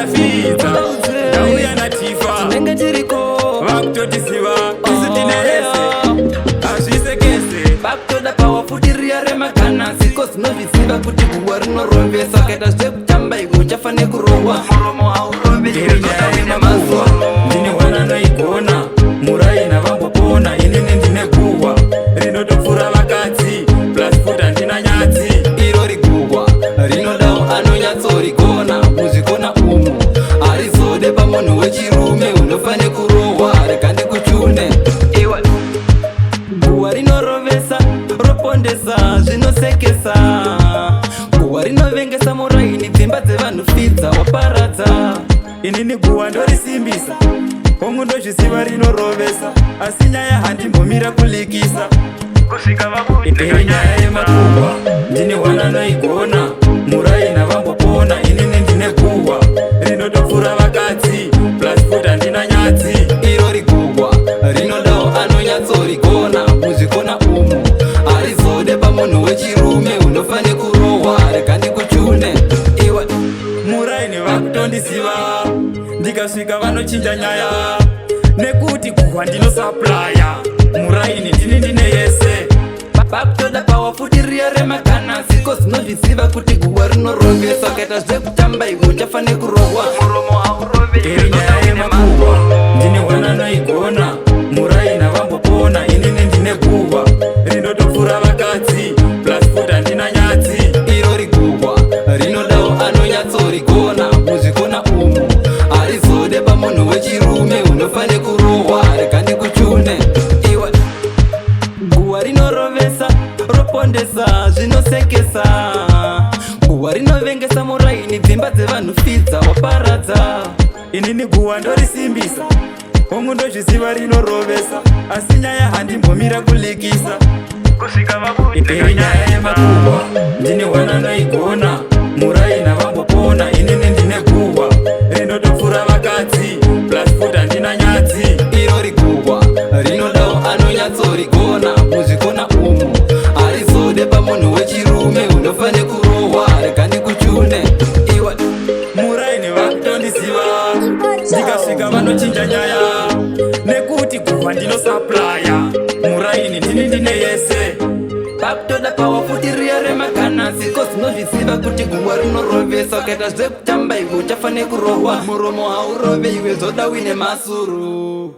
ndafidza ndauya natifa tinenge tiriko vakutotisiva isu tine yese hazvisekese vakutoda pawafutiria remaganasi kozinozvisiva kuti guwa rinorovesa kaita zvekutamba iwe uchafane kurohwa muromo hauroveimazuva ndine wanano igona muraina vambopona inini ndine guhwa rinotopfura vakadzi plus food handina nyadzi irori guhwa rinodawo anonyatsorigona muzvikona umu harizode pamunhu wechirume unofane kurohwa rega ndikuchune iwe guhwa rinorovesa ropondesa zvinosekesa guhwa rinovengesa muraini dzimba dzevanhu fidza waparadza inini guhwa ndorisimbisa hongu ndozvisiva rinorovesa asi nyaya handimbomira kulikisa kusvika vakuitei nyaya yemaguhwa ndine wanano igona muraina vambopona inini ndine guhwa rinotopfura vakadzi plus food handina nyadzi irori guhwa rinodawo anonyatsorigona muzvikona umu harizode pamunhu wechirume unofane kurohwa rega ndikuchune iwe muraini vakutondisiva ndikasvika vanochinja nyaya nekuti guhwa ndinosaplaya muraini ndini ndine yese vakutoda pawafutiria remaganasi kozinozvisiva kuti guhwa rinorovesa kaita zvekutamba iwe uchafane kurohwa muromo nyaya yemaguhwa ndine wanano igona muraina vambopona inini ndine guhwa rinotopfura vakadzi plus food handina nyadzi irori guhwa rinodawo anonyatsorigona muzvikona umu harizode pamunhu wechirume unofane kurohwa rega ndikuchune iwe guhwa rinorovesa ropondesa zvinosekesa guhwa rinovengesa muraini dzimba dzevanhu fidza waparadza inini guhwa ndorisimbisa hongu ndozvisiva rinorovesa asi nyaya handimbomira kulikisa kusvika vakuitei nyaya yemaguhwa ndine wanano igona muraina vambopona inini ndine guhwa rinotopfura vakadzi plus food handina nyadzi irori guhwa rinodawo anonyatsorigona muzvikona umu harizode pamunhu wechirume unofane kurohwa rega ndikuchune iwe muraini vakutondisiva ndikasvika vanochinja nyaya nekuti guhwa ndinosaplaya muraini ndini ndine yese vakutoda pawafutiria remaganasi kozinozvisiva kuti guhwa rinorovesa kaita zvekutamba iwe uchafane kurohwa muromo hauroveiwe zvoda uine masuru